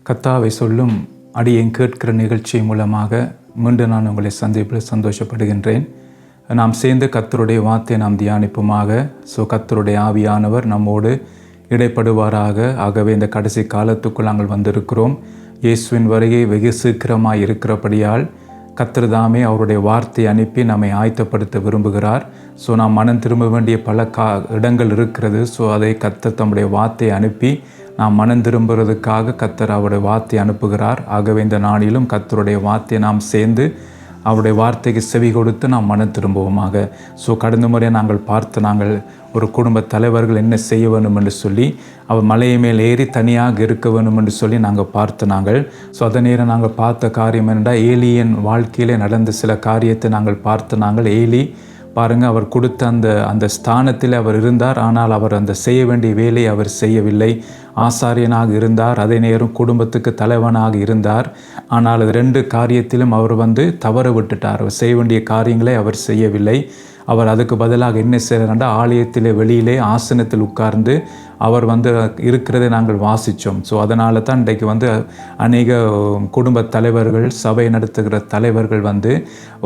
கர்த்தாவை சொல்லும் அடியேன் கேட்கிற நிகழ்ச்சி மூலமாக மீண்டும் நான் உங்களை சந்திப்பில் சந்தோஷப்படுகின்றேன். நாம் சேர்ந்து கர்த்தருடைய வார்த்தையை நாம் தியானிப்புமாக. கர்த்தருடைய ஆவியானவர் நம்மோடு இடைப்படுவாராக. ஆகவே இந்த கடைசி காலத்துக்குள் நாங்கள் வந்திருக்கிறோம். இயேசுவின் வருகை வெகு சீக்கிரமாக இருக்கிறபடியால் கர்த்தர் தாமே அவருடைய வார்த்தையை அனுப்பி நம்மை ஆயத்தப்படுத்த விரும்புகிறார். நாம் மனம் திரும்ப வேண்டிய பல இடங்கள் இருக்கிறது. அதை கர்த்தர் தம்முடைய வார்த்தையை அனுப்பி நாம் மனம் திரும்புறதுக்காக கர்த்தர் அவருடைய வார்த்தையை அனுப்புகிறார். ஆகவே இந்த நாளிலும் கர்த்தருடைய வார்த்தையை நாம் சேர்ந்து அவருடைய வார்த்தைக்கு செவி கொடுத்து நாம் மனம் திரும்புவோமாக. கடந்த முறை நாங்கள் ஒரு குடும்ப தலைவர்கள் என்ன செய்ய வேண்டும் என்று சொல்லி அவர் மலையை மேல் ஏறி தனியாக இருக்க வேண்டும் என்று சொல்லி நாங்கள் பார்த்து அதே நேரம் நாங்கள் பார்த்த காரியம் என்னென்றால் ஏலியின் வாழ்க்கையிலே நடந்த சில காரியத்தை நாங்கள் பார்த்து ஏலி பாருங்கள், அவர் கொடுத்த அந்த ஸ்தானத்தில் அவர் இருந்தார். ஆனால் அவர் அந்த செய்ய வேண்டிய வேலையை அவர் செய்யவில்லை. ஆசாரியனாக இருந்தார், அதே நேரம் குடும்பத்துக்கு தலைவனாக இருந்தார். ஆனால் அது 2 காரியத்திலும் அவர் தவற விட்டுட்டார். அவர் செய்ய வேண்டிய காரியங்களை அவர் செய்யவில்லை. அவர் அதுக்கு பதிலாக என்ன செய்கிறார்னா ஆலயத்திலே வெளியிலே ஆசனத்தில் உட்கார்ந்து அவர் இருக்கிறதை நாங்கள் வாசித்தோம். அதனால தான் இன்றைக்கு அநேக குடும்ப தலைவர்கள், சபை நடத்துகிற தலைவர்கள்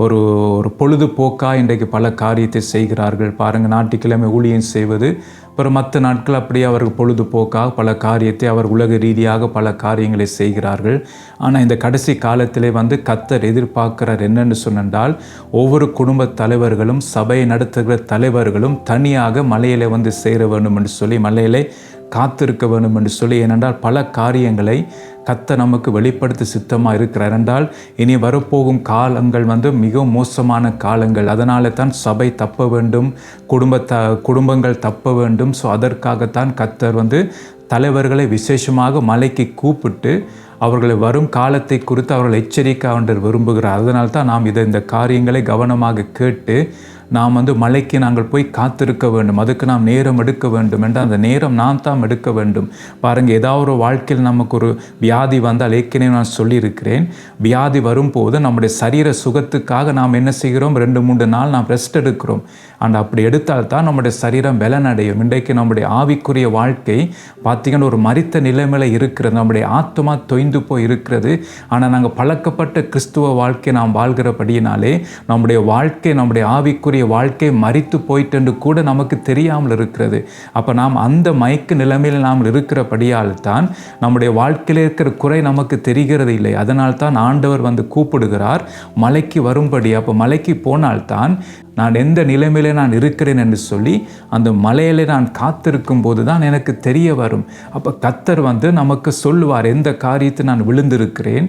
ஒரு பொழுதுபோக்காக இன்றைக்கு பல காரியத்தை செய்கிறார்கள். பாருங்கள், ஞாயிற்றுக்கிழமை ஊழியம் செய்வது, அப்புறம் மற்ற நாட்கள் அப்படியே அவர்கள் பொழுதுபோக்காக பல காரியத்தை அவர் உலக ரீதியாக பல காரியங்களை செய்கிறார்கள். ஆனால் இந்த கடைசி காலத்திலே கர்த்தர் எதிர்பார்க்கிறார் என்னென்னு சொன்னால், ஒவ்வொரு குடும்ப தலைவர்களும் சபையை நடத்துகிற தலைவர்களும் தனியாக மலையிலே சேர வேண்டும் என்று சொல்லி மலையிலே காத்திருக்க வேண்டும் என்று சொல்லி. ஏனென்றால் பல காரியங்களை கர்த்தர் நமக்கு வெளிப்படுத்த சித்தமாக இருக்கிறார். என்றால் இனி வரப்போகும் காலங்கள் மிகவும் மோசமான காலங்கள். அதனால தான் சபை தப்ப வேண்டும், குடும்பங்கள் தப்ப வேண்டும். அதற்காகத்தான் கர்த்தர் தலைவர்களை விசேஷமாக மலைக்கு கூப்பிட்டு அவர்களை வரும் காலத்தை குறித்து அவர்கள் எச்சரிக்க விரும்புகிறார். அதனால் தான் நாம் இந்த காரியங்களை கவனமாக கேட்டு நாம் மலைக்கு நாங்கள் போய் காத்திருக்க வேண்டும். அதுக்கு நாம் நேரம் எடுக்க வேண்டும் என்றால் அந்த நேரம் நான் தான் எடுக்க வேண்டும். பாருங்கள், ஏதாவது ஒரு வாழ்க்கையில் நமக்கு ஒரு வியாதி வந்தால், ஏற்கனவே நான் சொல்லியிருக்கிறேன், வியாதி வரும்போது நம்முடைய சரீர சுகத்துக்காக நாம் என்ன செய்கிறோம், 2-3 நாள் நாம் ரெஸ்ட் எடுக்கிறோம். அண்ட் அப்படி எடுத்தால் தான் நம்முடைய சரீரம் பலனடையும். இன்றைக்கு நம்முடைய ஆவிக்குரிய வாழ்க்கை பார்த்திங்கன்னா ஒரு மரித்த நிலைமையில் இருக்கிறது. நம்முடைய ஆத்மா தொய்ந்து போய் இருக்கிறது. ஆனால் நாங்கள் பழக்கப்பட்ட கிறிஸ்துவ வாழ்க்கை நாம் வாழ்கிறபடியினாலே நம்முடைய வாழ்க்கை, நம்முடைய ஆவிக்குரிய வாழ்க்கை மரித்து போயிட்டு கூட நமக்கு தெரியாமல் இருக்கிறது. அப்போ நாம் அந்த மயக்க நிலைமையில் நாம் இருக்கிறபடியால் தான் நம்முடைய வாழ்க்கையில் இருக்கிற குறை நமக்கு தெரிகிறது இல்லை. அதனால் தான் ஆண்டவர் கூப்பிடுகிறார் மலைக்கு வரும்படி. அப்போ மலைக்கு போனால்தான் நான் எந்த நிலைமையிலே நான் இருக்கிறேன் என்று சொல்லி அந்த மலையிலே நான் காத்திருக்கும் போது தான் எனக்கு தெரிய வரும். அப்போ கர்த்தர் நமக்கு சொல்லுவார் எந்த காரியத்தை நான் விழுந்திருக்கிறேன்,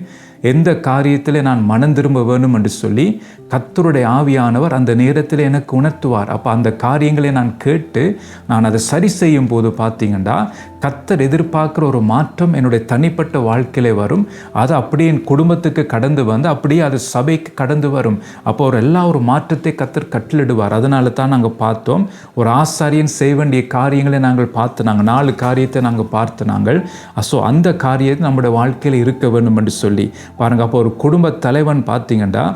எந்த காரியத்தில் நான் மனம் திரும்ப வேணும் என்று சொல்லி கர்த்தருடைய ஆவியானவர் அந்த நேரத்தில் எனக்கு உணர்த்துவார். அப்போ அந்த காரியங்களை நான் கேட்டு நான் அதை சரி செய்யும் போது பார்த்தீங்கன்னா கர்த்தர் எதிர்பார்க்குற ஒரு மாற்றம் என்னுடைய தனிப்பட்ட வாழ்க்கையிலே வரும். அது அப்படியே என் குடும்பத்துக்கு கடந்து அப்படியே அது சபைக்கு கடந்து வரும். அப்போ ஒரு மாற்றத்தை கர்த்தர் கட்டளிடுவார். அதனால தான் நாங்கள் பார்த்தோம், ஒரு ஆசாரியன் செய்ய வேண்டிய காரியங்களை நாங்கள் பார்த்து 4 காரியத்தை நாங்கள் பார்த்து அந்த காரியத்தை நம்முடைய வாழ்க்கையில் இருக்க வேண்டும் என்று சொல்லி பாருங்கள். அப்போ ஒரு குடும்ப தலைவன் பார்த்தீங்கன்னா,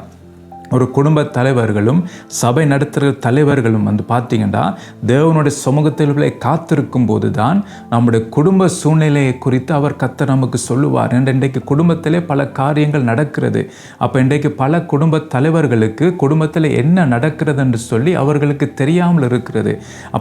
ஒரு குடும்ப தலைவர்களும் சபை நடத்துகிற தலைவர்களும் பார்த்தீங்கன்னா தேவனுடைய சமூகத்தில் காத்திருக்கும் போது தான் நம்முடைய குடும்ப சூழ்நிலையை குறித்து அவர் கர்த்தர் நமக்கு சொல்லுவார். இன்றைக்கு குடும்பத்திலே பல காரியங்கள் நடக்கிறது. அப்போ இன்றைக்கு பல குடும்ப தலைவர்களுக்கு குடும்பத்தில் என்ன நடக்கிறது என்று சொல்லி அவர்களுக்கு தெரியாமல் இருக்கிறது.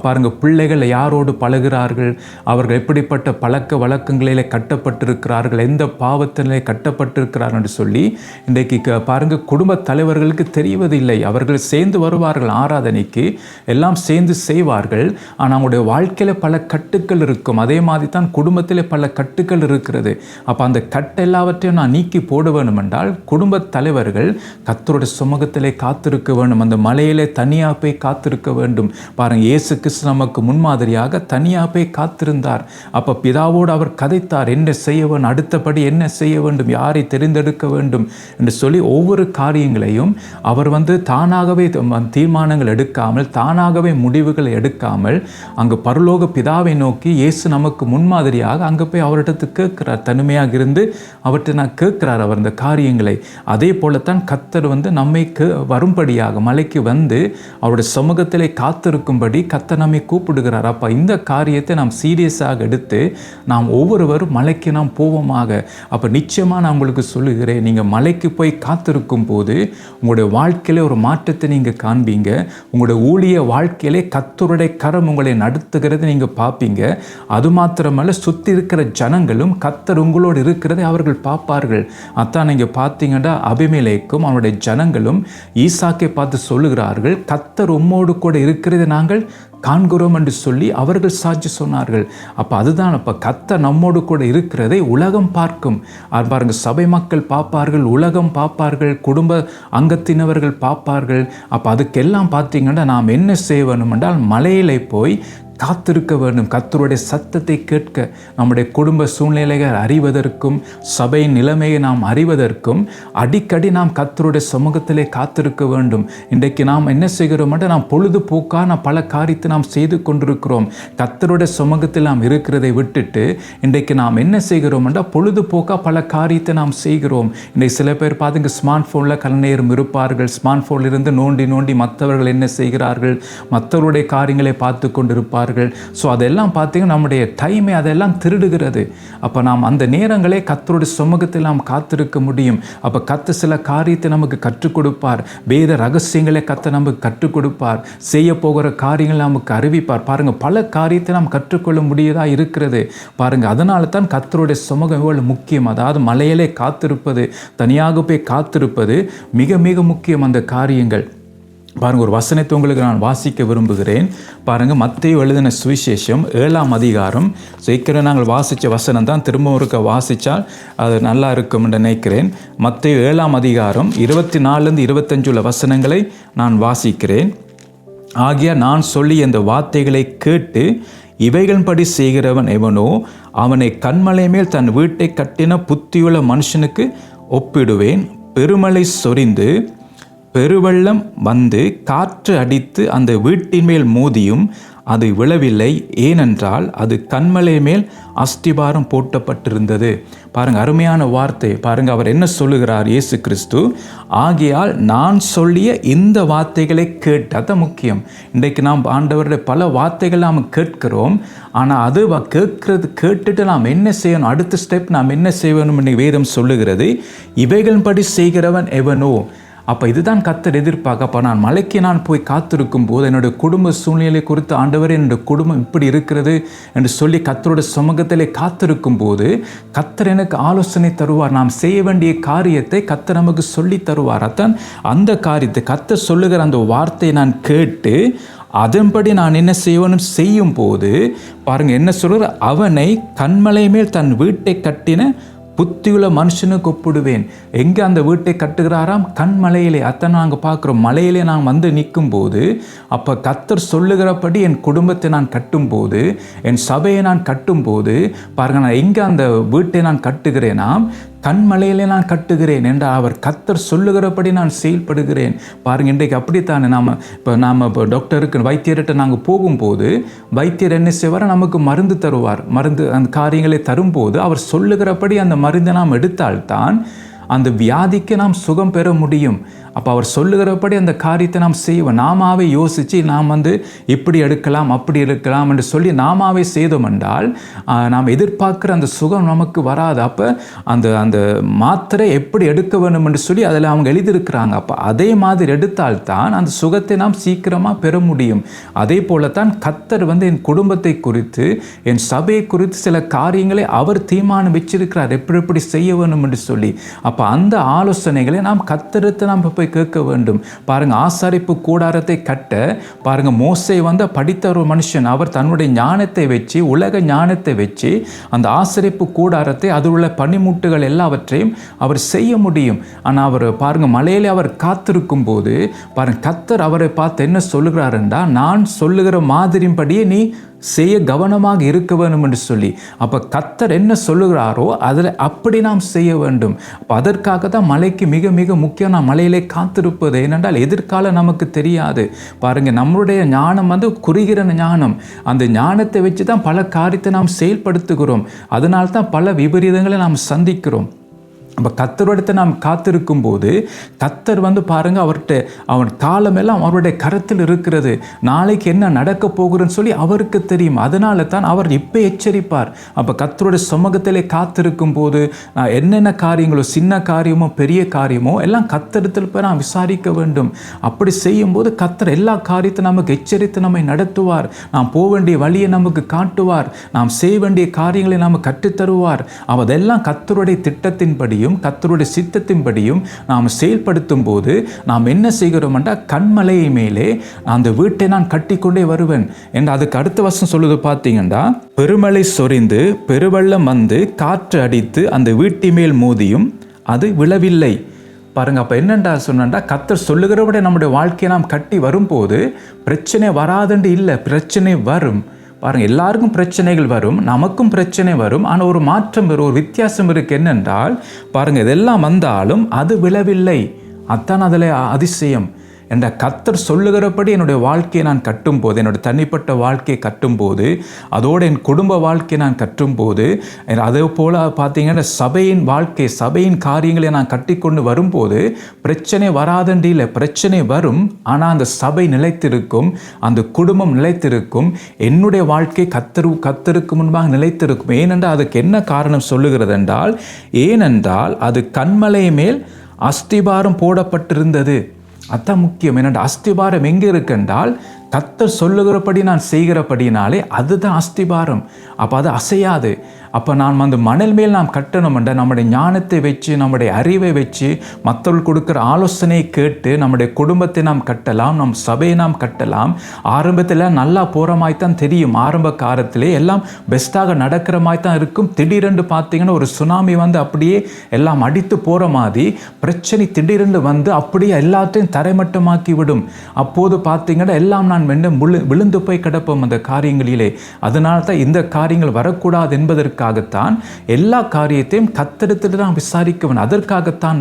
பாருங்கள், பிள்ளைகள் யாரோடு பழகிறார்கள், அவர்கள் எப்படிப்பட்ட பழக்க வழக்கங்களிலே கட்டப்பட்டிருக்கிறார்கள், எந்த பாவத்திலே கட்டப்பட்டிருக்கிறார்கள் என்று சொல்லி இன்றைக்கு பாருங்கள் குடும்ப தலைவர்களுக்கு தெரிவதில்லை. அவர்கள் சேர்ந்து வருவார்கள் ஆராதனைக்கு, எல்லாம் சேர்ந்து செய்வார்கள். ஆனால் அவங்களுடைய வாழ்க்கையில் பல கட்டுக்கள் இருக்கும். அதே மாதிரி தான் குடும்பத்தில் பல கட்டுக்கள் இருக்கிறது. அப்போ அந்த கட்டு எல்லாவற்றையும் நான் நீக்கி போட வேண்டும் என்றால் குடும்ப தலைவர்கள் கர்த்தருடைய சமூகத்திலே காத்திருக்க வேண்டும். அந்த மலையிலே தனியாக போய் காத்திருக்க வேண்டும். பாருங்கள், இயேசு கிறிஸ்து நமக்கு முன்மாதிரியாக தனியாக போய் காத்திருந்தார். அப்போ பிதாவோடு அவர் கதைத்தார், என்ன செய்ய வேண்டும், அடுத்தபடி என்ன செய்ய வேண்டும், யாரை தெரிந்தெடுக்க வேண்டும் என்று சொல்லி ஒவ்வொரு காரியங்களையும் அவர் தானாகவே தீர்மானங்கள் எடுக்காமல், தானாகவே முடிவுகளை எடுக்காமல், அங்கு பரலோக பிதாவை நோக்கி இயேசு நமக்கு முன்மாதிரியாக அங்கே போய் அவரிடத்து கேட்கிறார். தனிமையாக இருந்து அவர்கிட்ட நான் கேட்கிறார் அவர் இந்த காரியங்களை. அதே போலத்தான் கர்த்தர் நம்மை வரும்படியாக மலைக்கு அவருடைய சமூகத்திலே காத்திருக்கும்படி கர்த்தர் நம்மை கூப்பிடுகிறார். அப்போ இந்த காரியத்தை நாம் சீரியஸாக எடுத்து நாம் ஒவ்வொருவரும் மலைக்கு நாம் போவோமாக. அப்போ நிச்சயமாக நான் உங்களுக்கு சொல்லுகிறேன், நீங்கள் மலைக்கு போய் காத்திருக்கும் போது உங்களுடைய வாழ்க்கையில ஒரு மாற்றத்தை நீங்கள் காண்பீங்க. உங்களுடைய ஊழிய வாழ்க்கையிலே கர்த்தருடைய கரம் உங்களை நடத்துகிறது நீங்கள் பார்ப்பீங்க. அது மாத்திரமல்ல, சுற்றி இருக்கிற ஜனங்களும் கர்த்தர் உங்களோடு இருக்கிறதை அவர்கள் பார்ப்பார்கள். அதான் நீங்கள் பார்த்தீங்கன்னா அபிமெலேக்கும் அவனுடைய ஜனங்களும் ஈசாக்கை பார்த்து சொல்லுகிறார்கள், கர்த்தர் உம்மோடு கூட இருக்கிறது நாங்கள் காண்கிறோம் என்று சொல்லி அவர்கள் சாட்சி சொன்னார்கள். அப்போ அதுதான், அப்போ கர்த்தர் நம்மோடு கூட இருக்கிறதை உலகம் பார்க்கும். பாருங்க, சபை மக்கள் பார்ப்பார்கள், உலகம் பார்ப்பார்கள், குடும்ப அங்கத்தினவர்கள் பார்ப்பார்கள். அப்போ அதுக்கெல்லாம் பார்த்தீங்கன்னா நாம் என்ன செய்ய வேண்டும் என்றால் மலையிலே போய் காத்திருக்க வேண்டும். கர்த்தருடைய சத்தத்தை கேட்க, நம்முடைய குடும்ப சூழ்நிலைகள் அறிவதற்கும், சபை நிலைமையை நாம் அறிவதற்கும் அடிக்கடி நாம் கர்த்தருடைய சமூகத்திலே காத்திருக்க வேண்டும். இன்றைக்கு நாம் என்ன செய்கிறோம் என்றால், நாம் பொழுதுபோக்கான பல காரியத்தை நாம் செய்து கொண்டிருக்கிறோம். கர்த்தருடைய சமூகத்தில் நாம் இருக்கிறதை விட்டுட்டு இன்றைக்கு நாம் என்ன செய்கிறோம் என்றால், பொழுதுபோக்காக பல காரியத்தை நாம் செய்கிறோம். இன்றைக்கு சில பேர் பார்த்துங்க, ஸ்மார்ட் ஃபோனில் கல நேரம் இருப்பார்கள். ஸ்மார்ட் ஃபோனில் இருந்து நோண்டி மற்றவர்கள் என்ன செய்கிறார்கள், மற்றவருடைய காரியங்களை பார்த்து கொண்டிருப்பார்கள். ஸோ அதெல்லாம் பார்த்தீங்கன்னா நம்முடைய டைமை அதெல்லாம் திருடுகிறது. அப்போ நாம் அந்த நேரங்களே கர்த்தருடைய சமூகத்தில் நாம் காத்திருக்க முடியும். அப்போ கர்த்தர் சில காரியத்தை நமக்கு கற்றுக் கொடுப்பார். வேத ரகசியங்களை கர்த்தர் நமக்கு கற்றுக் கொடுப்பார். செய்ய போகிற காரியங்களை நமக்கு அறிவிப்பார். பாருங்கள், பல காரியத்தை நாம் கற்றுக்கொள்ள முடியதாக இருக்கிறது. பாருங்கள், அதனால தான் கர்த்தருடைய சமூகம் எவ்வளவு முக்கியம். அதாவது மலையிலே காத்திருப்பது, தனியாக போய் காத்திருப்பது மிக மிக முக்கியம். அந்த காரியங்கள் பாருங்கள், ஒரு வசனத்தை உங்களுக்கு நான் வாசிக்க விரும்புகிறேன். பாருங்கள், மத்தேயு எழுதின சுவிசேஷம் 7ஆம் அதிகாரம். சீக்கிரம் நாங்கள் வாசித்த வசனம் தான், திரும்ப ஒருக்க வாசித்தால் அது நல்லா இருக்கும் என்று நினைக்கிறேன். மத்தேயு 7ஆம் அதிகாரம் 24 25 உள்ள வசனங்களை நான் வாசிக்கிறேன். ஆகிய நான் சொல்லி இந்த வார்த்தைகளை கேட்டு இவைகளின்படி செய்கிறவன் எவனோ அவனை கன்மலை மேல் தன் வீட்டை கட்டின புத்தியுள்ள மனுஷனுக்கு ஒப்பிடுவேன். பெருமழை சொரிந்து பெருவெள்ளம் காற்று அடித்து அந்த வீட்டின் மேல் மோதியும் அது விழவில்லை, ஏனென்றால் அது கன்மலை மேல் அஸ்திபாரம் போட்டப்பட்டிருந்தது. பாருங்க, அருமையான வார்த்தை. பாருங்க, அவர் என்ன சொல்லுகிறார் இயேசு கிறிஸ்து, ஆகையால் நான் சொல்லிய இந்த வார்த்தைகளை கேட்டு. அதான் முக்கியம். இன்றைக்கு நாம் ஆண்டவருடைய பல வார்த்தைகள் நாம் கேட்கிறோம். ஆனால் அது கேட்டுட்டு நாம் என்ன செய்யணும், அடுத்த ஸ்டெப் நாம் என்ன செய்யணும் என்று வேதம் சொல்லுகிறது. இவைகளின்படி செய்கிறவன் எவனோ. அப்போ இதுதான் கர்த்தர் எதிர்பார்க்க. அப்போ நான் மலைக்கு நான் போய் காத்திருக்கும் போது என்னுடைய குடும்ப சூழ்நிலை குறித்து, ஆண்டவரே என்னுடைய குடும்பம் இப்படி இருக்கிறது என்று சொல்லி கர்த்தருடைய சமூகத்திலே காத்திருக்கும் போது கர்த்தர் எனக்கு ஆலோசனை தருவார். நாம் செய்ய வேண்டிய காரியத்தை கர்த்தர் நமக்கு சொல்லி தருவார். அதான் அந்த காரியத்தை கர்த்தர் சொல்லுகிற அந்த வார்த்தையை நான் கேட்டு அதன்படி நான் என்ன செய்யணும் செய்யும் போது பாருங்கள் என்ன சொல்கிற, அவனை கன்மலை மேல் தன் வீட்டை கட்டின புத்தியுள்ள மனுஷனுக்கு ஒப்பிடுவேன். எங்கே அந்த வீட்டை கட்டுகிறாராம்? கண்மலையிலே. அத்தனை நாங்கள் பார்க்குறோம். மலையிலே நான் நிற்கும் போது, அப்போ கர்த்தர் சொல்லுகிறபடி என் குடும்பத்தை நான் கட்டும்போது, என் சபையை நான் கட்டும்போது பாருங்கள், நான் எங்கே அந்த வீட்டை நான் கட்டுகிறேனாம்? கண்மலையிலே நான் கட்டுகிறேன் என்ற அவர் கர்த்தர் சொல்லுகிறபடி நான் செயல்படுகிறேன். பாருங்கள், இன்றைக்கு அப்படித்தானே நாம் இப்போ டாக்டருக்கு வைத்தியர்கிட்ட நாங்கள் போகும்போது வைத்தியர் என்ன செய்வார்? நமக்கு மருந்து தருவார். மருந்து அந்த காரியங்களை தரும்போது அவர் சொல்லுகிறபடி அந்த மருந்தை நாம் எடுத்தால்தான் அந்த வியாதிக்கு நாம் சுகம் பெற முடியும். அப்போ அவர் சொல்லுகிறபடி அந்த காரியத்தை நாம் செய்வோம். நாமாவே யோசித்து நாம் இப்படி எடுக்கலாம் அப்படி எடுக்கலாம் என்று சொல்லி நாமாவே செய்தோம் என்றால் நாம் எதிர்பார்க்குற அந்த சுகம் நமக்கு வராது. அப்போ அந்த மாத்திரை எப்படி எடுக்க வேண்டும் என்று சொல்லி அதில் அவங்க எழுதியிருக்கிறாங்க. அப்போ அதே மாதிரி எடுத்தால்தான் அந்த சுகத்தை நாம் சீக்கிரமாக பெற முடியும். அதே போல தான் கர்த்தர் என் குடும்பத்தை குறித்து, என் சபையை குறித்து சில காரியங்களை அவர் தீர்மானம் வச்சிருக்கிறார், எப்படி செய்ய வேண்டும் என்று சொல்லி. அப்போ அந்த ஆலோசனைகளை நாம் கர்த்தரிடத்தில் நாம் போய் கேட்க வேண்டும். பாருங்க, ஆசாரிப்பு கூடாரத்தை கட்ட பாருங்க, மோசே படித்த ஒரு மனுஷன். அவர் தன்னுடைய ஞானத்தை வச்சு, உலக ஞானத்தை வச்சு அந்த ஆசாரிப்பு கூடாரத்தை, அதில் உள்ள பனிமுட்டுகள் எல்லாவற்றையும் அவர் செய்ய முடியும். ஆனால் அவர் பாருங்க, மலையிலே அவர் காத்திருக்கும் போது பாருங்க, கர்த்தர் அவரை பார்த்து என்ன சொல்லுகிறார் என்றால், நான் சொல்லுகிற மாதிரியின்படியே நீ செய்ய கவனமாக இருக்க வேண்டும் என்று சொல்லி. அப்போ கர்த்தர் என்ன சொல்லுகிறாரோ அதில் அப்படி நாம் செய்ய வேண்டும். அப்போ அதற்காக தான் மழைக்கு மிக மிக முக்கியம் நாம் மழையிலே காத்திருப்பது. ஏனென்றால் எதிர்காலம் நமக்கு தெரியாது. பாருங்கள், நம்மளுடைய ஞானம் குறுகிற ஞானம். அந்த ஞானத்தை வச்சு தான் பல காரியத்தை நாம் செயல்படுத்துகிறோம். அதனால தான் பல விபரீதங்களை நாம் சந்திக்கிறோம். அப்போ கர்த்தரிடத்தை நாம் காத்திருக்கும் போது கர்த்தர் பாருங்கள், அவன் காலமெல்லாம் அவருடைய கரத்தில் இருக்கிறது. நாளைக்கு என்ன நடக்க போகிறன்னு சொல்லி அவருக்கு தெரியும். அதனால தான் அவர் இப்போ எச்சரிப்பார். அப்போ கர்த்தருடைய சமூகத்திலே காத்திருக்கும் போது என்னென்ன காரியங்களோ, சின்ன காரியமோ பெரிய காரியமோ எல்லாம் கர்த்தரிடத்தில் போய் நாம் விசாரிக்க வேண்டும். அப்படி செய்யும்போது கர்த்தர் எல்லா காரியத்தையும் நமக்கு எச்சரித்து நம்மை நடத்துவார். நாம் போக வேண்டிய வழியை நமக்கு காட்டுவார். நாம் செய்ய வேண்டிய காரியங்களை நாம் கற்றுத்தருவார். அதெல்லாம் கர்த்தருடைய திட்டத்தின்படியும் கர்த்தருடைய சித்தத்தின்படியும் நாம் செயல்படுத்தும் போது நாம் என்ன செய்கிறோம் என்றால், கண்மலையை மேலே அந்த வீட்டை நான் கட்டிக்கொண்டே வருவேன் என்று அதுக்கு அடுத்த வசனம் சொல்லுது. பார்த்தீங்கன்னா, பெருமழை சொரிந்து பெருவெள்ளம் காற்று அடித்து அந்த வீட்டி மேல் மோதியும் அது விழவில்லை. பாருங்க, அப்போ என்னென்றா சொன்னா, கர்த்தர் சொல்லுகிறபடி நம்முடைய வாழ்க்கையை நாம் கட்டி வரும்போது பிரச்சனை வராதுன்னு இல்லை, பிரச்சனை வரும். பாருங்கள், எல்லாருக்கும் பிரச்சனைகள் வரும், நமக்கும் பிரச்சனை வரும். ஆனால் ஒரு மாற்றம் வரும், ஒரு வித்தியாசம் இருக்குது. என்னென்றால் பாருங்கள், இதெல்லாம் வந்தாலும் அது விழவில்லை. அதான் அதில் அதிசயம். என்ற கர்த்தர் சொல்லுகிறபடி என்னுடைய வாழ்க்கையை நான் கட்டும்போது, என்னுடைய தனிப்பட்ட வாழ்க்கையை கட்டும்போது, அதோடு என் குடும்ப வாழ்க்கையை நான் கட்டும்போது, அதே போல் பார்த்தீங்கன்னா சபையின் வாழ்க்கை, சபையின் காரியங்களை நான் கட்டிக்கொண்டு வரும்போது பிரச்சனை வராதண்டி இல்லை, பிரச்சனை வரும். ஆனால் அந்த சபை நிலைத்திருக்கும், அந்த குடும்பம் நிலைத்திருக்கும், என்னுடைய வாழ்க்கை கர்த்தருக்கு முன்பாக நிலைத்திருக்கும். ஏனென்றால் அதுக்கு என்ன காரணம் சொல்லுகிறது என்றால், ஏனென்றால் அது கன்மலை மேல் அஸ்திபாரம் போடப்பட்டிருந்தது. அதான் முக்கியம். என்னென்ன அஸ்திபாரம் எங்கே இருக்குன்றால், கர்த்தர் சொல்லுகிறபடி நான் செய்கிறபடினாலே அதுதான் அஸ்திபாரம். அப்போ அது அசையாது. அப்போ நான் மணல் மேல் நாம் கட்டணும் என்ற நம்முடைய ஞானத்தை வச்சு, நம்முடைய அறிவை வச்சு, மற்றவர்கள் கொடுக்குற ஆலோசனையை கேட்டு நம்முடைய குடும்பத்தை நாம் கட்டலாம், நம் சபையை நாம் கட்டலாம். ஆரம்பத்தில் நல்லா போகிற மாதிரி தான் தெரியும், ஆரம்ப காலத்திலே எல்லாம் பெஸ்ட்டாக நடக்கிற மாதிரி தான் இருக்கும். திடீரென்று பார்த்தீங்கன்னா ஒரு சுனாமி அப்படியே எல்லாம் அடித்து போகிற மாதிரி பிரச்சனை திடீரென்று அப்படியே எல்லாத்தையும் தரைமட்டமாக்கி விடும். அப்போது பார்த்தீங்கன்னா எல்லாம் நான் விழுந்து போய் கிடப்போம் அந்த காரியங்களிலே. அதனால தான் இந்த காரியங்கள் வரக்கூடாது என்பதற்காகத்தான் எல்லா காரியத்தையும் கர்த்தரிடத்தில் தான் விசாரிக்க வேண்டும். அதற்காகத்தான்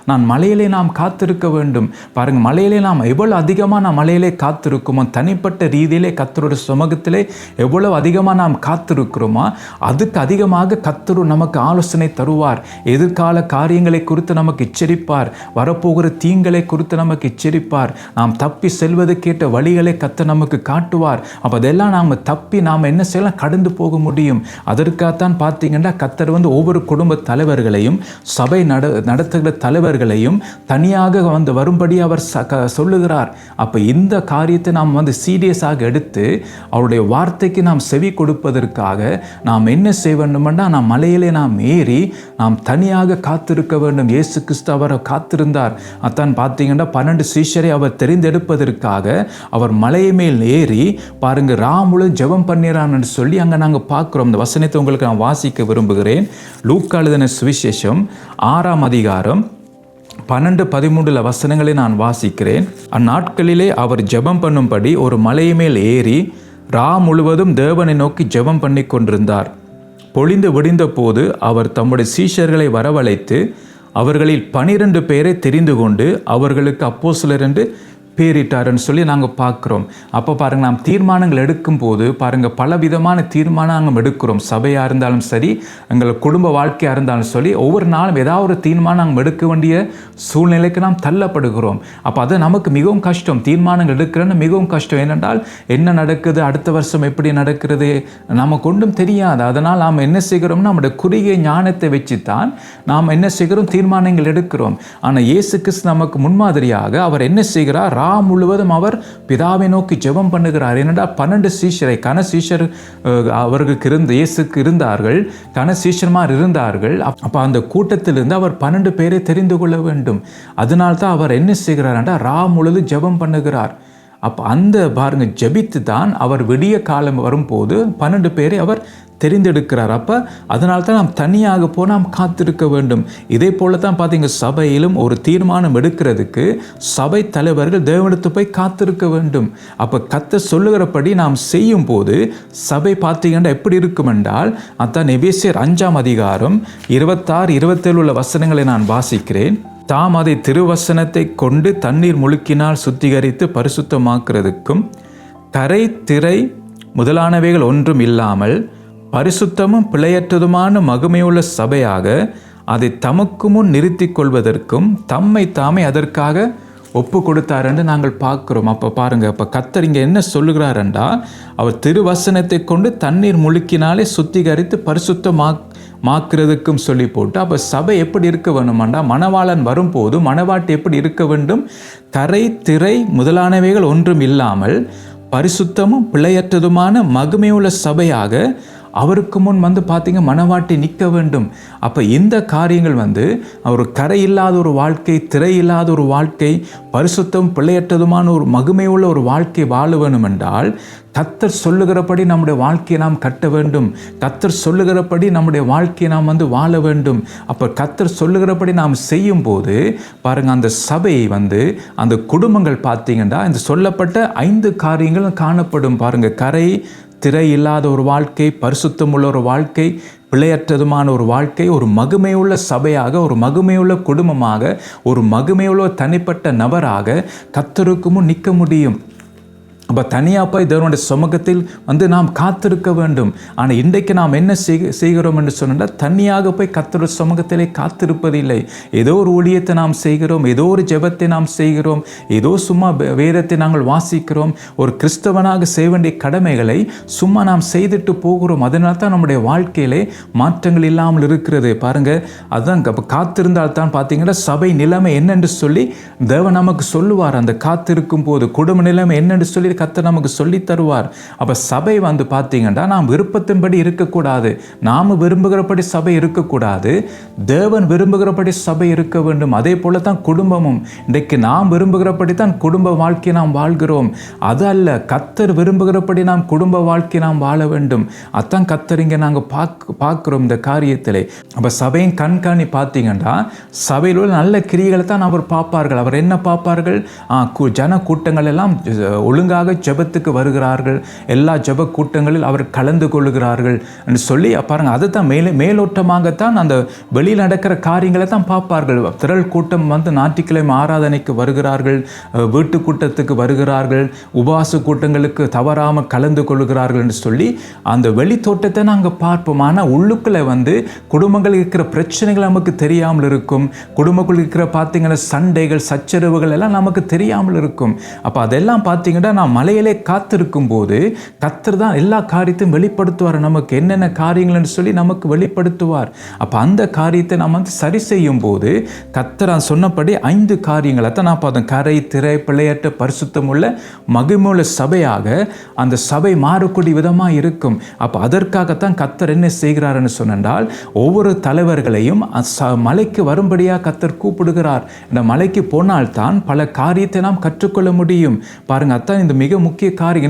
நான் மலையிலே நாம் காத்திருக்க வேண்டும். பாருங்க, மலையிலே நாம் எவ்வளவு அதிகமாக நாம் மலையிலே காத்திருக்குமோ, தனிப்பட்ட ரீதியிலே கர்த்தருடைய சமூகத்திலே எவ்வளவு அதிகமாக நாம் காத்திருக்கிறோமோ, அதுக்கு அதிகமாக கர்த்தர் நமக்கு ஆலோசனை தருவார். எதிர்கால காரியங்களை குறித்து நமக்கு எச்சரிப்பார். வரப்போகிற தீங்களை குறித்து நமக்கு எச்சரிப்பார். நாம் தப்பி செல்வது கேட்ட வழிகளை கர்த்தர் நமக்கு காட்டுவார். அப்போ அதெல்லாம் நாம் தப்பி நாம் என்ன செய்யலாம், கடந்து போக முடியும். அதற்காகத்தான் பார்த்தீங்கன்னா கர்த்தர் ஒவ்வொரு குடும்ப தலைவர்களையும், சபை நடத்துகிற தலைவர்களையும் தனியாக வரும்படி அவர் சொல்லுகிறார். அப்போ இந்த காரியத்தை நாம் சீரியஸாக எடுத்து அவருடைய வார்த்தைக்கு நாம் செவி கொடுப்பதற்காக நாம் என்ன செய்ய வேண்டுமென்றால், நாம் மலையிலே நாம் ஏறி நாம் தனியாக காத்திருக்க வேண்டும். இயேசு கிறிஸ்து அவரை காத்திருந்தார். அதான் பார்த்தீங்கன்னா 12 சீஷரை அவர் தெரிந்தெடுப்பதற்காக அவர் மலையை மேல் ஏறி பாருங்க ராமுழு ஜெபம் பண்ணிறான்னு சொல்லி அங்கே நாங்கள் பார்க்குறோம். இந்த வசனத்தை உங்களுக்கு நான் வாசிக்க விரும்புகிறேன். லூக்கா எழுதின சுவிசேஷம் 6ஆம் அதிகாரம் 12-13 வசனங்களை நான் வாசிக்கிறேன். அந்நாட்களிலே அவர் ஜெபம் பண்ணும்படி ஒரு மலை மேல் ஏறி முழுவதும் தேவனை நோக்கி ஜெபம் பண்ணி கொண்டிருந்தார். பொழிந்து விடிந்த போது அவர் தம்முடைய சீஷர்களை வரவழைத்து அவர்களில் 12 பேரை தெரிந்து கொண்டு அவர்களுக்கு அப்போஸ்தலர் என்று பேரிட்டாருன்னு சொல்லி நாங்கள் பார்க்குறோம். அப்போ பாருங்கள், நாம் தீர்மானங்கள் எடுக்கும் போது பாருங்கள் பல விதமான தீர்மானம் நாங்கள் எடுக்கிறோம். சபையாக இருந்தாலும் சரி, எங்கள் குடும்ப வாழ்க்கையாக இருந்தாலும் சொல்லி ஒவ்வொரு நாளும் ஏதாவது ஒரு தீர்மானம் நாங்கள் எடுக்க வேண்டிய சூழ்நிலைக்கு நாம் தள்ளப்படுகிறோம். அப்போ அது நமக்கு மிகவும் கஷ்டம். தீர்மானங்கள் எடுக்கிறன்னு மிகவும் கஷ்டம். ஏனென்றால் என்ன நடக்குது, அடுத்த வருஷம் எப்படி நடக்கிறது நமக்கு ஒன்றும் தெரியாது. அதனால் நாம் என்ன செய்கிறோம்னா நம்முடைய குறுகிய ஞானத்தை வச்சு தான் நாம் என்ன செய்கிறோம், தீர்மானங்கள் எடுக்கிறோம். ஆனால் இயேசு கிறிஸ்து நமக்கு முன்மாதிரியாக அவர் என்ன செய்கிறார், முழுவதும் அவர் பிதாவை நோக்கி ஜெபம் பண்ணுகிறார். ஏனென்றால் 12 சீஷரை கன சீஷர் அவர்களுக்கு இயேசுக்கு இருந்தார்கள், கன சீஷர்மார் இருந்தார்கள். அப்போ அந்த கூட்டத்திலிருந்து அவர் 12 பேரை தெரிந்து கொள்ள வேண்டும். அதனால்தான் அவர் என்ன செய்கிறார் என்றால் முழுவதும் ஜெபம் பண்ணுகிறார். அப்போ அந்த பாருங்க ஜெபித்து தான் அவர் விடிய காலம் வரும்போது 12 பேரை அவர் தெரிந்தெடுக்கிறார். அப்போ அதனால தான் நாம் தனியாக போய் நாம் காத்திருக்க வேண்டும். இதே போல தான் பார்த்தீங்க, சபையிலும் ஒரு தீர்மானம் எடுக்கிறதுக்கு சபை தலைவர்கள் தேவனிடத்து போய் காத்திருக்க வேண்டும். அப்போ கர்த்தர் சொல்லுகிறபடி நாம் செய்யும் போது சபை பார்த்தீங்கன்னா எப்படி இருக்கும் என்றால், அதான் எபேசியர் 5ஆம் அதிகாரம் 26, 27 உள்ள வசனங்களை நான் வாசிக்கிறேன். தாம் அதை திருவசனத்தை கொண்டு தண்ணீர் முழுக்கினால் சுத்திகரித்து பரிசுத்தமாக்குறதுக்கும் கரை திரை முதலானவைகள் ஒன்றும் இல்லாமல் பரிசுத்தமும் பிழையற்றதுமான மகிமையுள்ள சபையாக அதை தமக்கு முன் நிறுத்தி கொள்வதற்கும் தம்மை தாமே அதற்காக ஒப்பு கொடுத்தார் என்று நாங்கள் பார்க்கிறோம். அப்போ பாருங்க, அப்போ கர்த்தர் இங்கே என்ன சொல்லுகிறாருண்டா, அவர் திருவசனத்தை கொண்டு தண்ணீர் முழுக்கினாலே சுத்திகரித்து பரிசுத்தமாக்குறதுக்கும் சொல்லி போட்டு, அப்போ சபை எப்படி இருக்க வேணுமாண்டா, மணவாளன் வரும்போது மணவாட்டி எப்படி இருக்க வேண்டும், கரை திரை முதலானவைகள் ஒன்றும் இல்லாமல் பரிசுத்தமும் பிழையற்றதுமான மகிமையுள்ள சபையாக அவருக்கு முன் பார்த்தீங்க மணவாட்டி நிற்க வேண்டும். அப்போ இந்த காரியங்கள் ஒரு கரை இல்லாத ஒரு வாழ்க்கை, திரை இல்லாத ஒரு வாழ்க்கை, பரிசுத்தம் பிழையற்றதுமான ஒரு மகிமையுள்ள ஒரு வாழ்க்கை வாழ வேணும் என்றால் கர்த்தர் சொல்லுகிறபடி நம்முடைய வாழ்க்கையை நாம் கட்ட வேண்டும். கர்த்தர் சொல்லுகிறபடி நம்முடைய வாழ்க்கையை நாம் வாழ வேண்டும். அப்போ கர்த்தர் சொல்லுகிறபடி நாம் செய்யும் போது பாருங்க, அந்த சபை அந்த குடும்பங்கள் பார்த்தீங்கன்னா இந்த சொல்லப்பட்ட 5 காரியங்களும் காணப்படும். பாருங்க, கரை திரை இல்லாத ஒரு வாழ்க்கை, பரிசுத்தமுள்ள ஒரு வாழ்க்கை, பிழையற்றதுமான ஒரு வாழ்க்கை, ஒரு மகிமையுள்ள சபையாக, ஒரு மகிமையுள்ள குடும்பமாக, ஒரு மகிமையுள்ள தனிப்பட்ட நபராக கர்த்தருக்கு முன் நிற்க முடியும். அப்போ தனியாக போய் தேவனுடைய சமூகத்தில் நாம் காத்திருக்க வேண்டும். ஆனால் இன்றைக்கு நாம் என்ன செய்கிறோம் என்று சொன்னால், தனியாக போய் கர்த்தருடைய சமூகத்திலே காத்திருப்பதில்லை. ஏதோ ஒரு ஊழியத்தை நாம் செய்கிறோம், ஏதோ ஒரு ஜெபத்தை நாம் செய்கிறோம், ஏதோ சும்மா வேதத்தை நாங்கள் வாசிக்கிறோம். ஒரு கிறிஸ்தவனாக செய்ய வேண்டிய கடமைகளை சும்மா நாம் செய்துட்டு போகிறோம். அதனால தான் நம்முடைய வாழ்க்கையிலே மாற்றங்கள் இல்லாமல் இருக்கிறது. பாருங்கள், அதுதான் காத்திருந்தால் தான் பார்த்தீங்கன்னா சபை நிலைமை என்னென்று சொல்லி தேவன் நமக்கு சொல்லுவார். அந்த காத்திருக்கும் போது குடும்ப நிலைமை என்னென்று சொல்லி கர்த்தர் நமக்கு சொல்லி தருவார். அப்போ சபை பார்த்தீங்கன்னா நாம் விருப்பத்தின்படி இருக்கக்கூடாது, நாம் விரும்புகிறபடி சபை இருக்கக்கூடாது, தேவன் விரும்புகிறபடி சபை இருக்க வேண்டும். அதே போல தான் குடும்பமும். இன்றைக்கு நாம் விரும்புகிறபடி தான் குடும்ப வாழ்க்கை நாம் வாழ்கிறோம். அது அல்ல, கர்த்தர் விரும்புகிறபடி நாம் குடும்ப வாழ்க்கை நாம் வாழ வேண்டும். அதான் கர்த்தர் இங்கே நாங்கள் பார்க்கிறோம் இந்த காரியத்திலே. அப்போ சபையின் கண்காணி பார்த்தீங்கன்னா சபையில் உள்ள நல்ல கிரியைகளை தான் அவர் பார்ப்பார்கள். அவர் என்ன பார்ப்பார்கள், ஜன கூட்டங்கள் எல்லாம் ஒழுங்காக ஜெபத்துக்கு வருகிறார்கள், எல்லா ஜெப கூட்டங்களில் அவர் கலந்து கொள்ளுகிறார்கள் என்று சொல்லி பாருங்க. அதை தான் மேலோட்டமாகத்தான் அந்த வெளியில் நடக்கிற காரியங்களை தான் பார்ப்பார்கள். திரள் கூட்டம் ஞாயிற்றுக்கிழமை ஆராதனைக்கு வருகிறார்கள், வீட்டு கூட்டத்துக்கு வருகிறார்கள், உபவாச கூட்டங்களுக்கு தவறாமல் கலந்து கொள்ளுகிறார்கள் என்று சொல்லி அந்த வெளி தோட்டத்தை நாங்கள் பார்ப்போம். ஆனால் உள்ளுக்குள்ளே குடும்பங்கள் இருக்கிற பிரச்சனைகள் நமக்கு தெரியாமல் இருக்கும். குடும்பங்கள் இருக்கிற பார்த்தீங்கன்னா சண்டைகள், சச்சரவுகள் எல்லாம் நமக்கு தெரியாமல் இருக்கும். அப்போ அதெல்லாம் பார்த்தீங்கன்னா நாம் மலையிலே காத்திருக்கும் போது கர்த்தர் தான் எல்லா காரியத்தையும் வெளிப்படுத்துவார். நமக்கு என்னென்ன காரியங்கள் என்று சொல்லி நமக்கு வெளிப்படுத்துவார். அப்போ அந்த காரியத்தை நாம் சரி செய்யும் போது கர்த்தர் சொன்னபடி 5 காரியங்களை தான் நான் பார்த்தேன். கரை திரை பிழையற்ற பரிசுத்தமுள்ள மகிமையுள்ள சபையாக அந்த சபை மாறக்கூடிய விதமாக இருக்கும். அப்போ அதற்காகத்தான் கர்த்தர் என்ன செய்கிறார்னு சொன்னால், ஒவ்வொரு தலைவர்களையும் மலைக்கு வரும்படியாக கர்த்தர் கூப்பிடுகிறார். இந்த மலைக்கு போனால்தான் பல காரியத்தை நாம் கற்றுக்கொள்ள முடியும். பாருங்க, அதான் இந்த மிக முக்கிய காரியம்.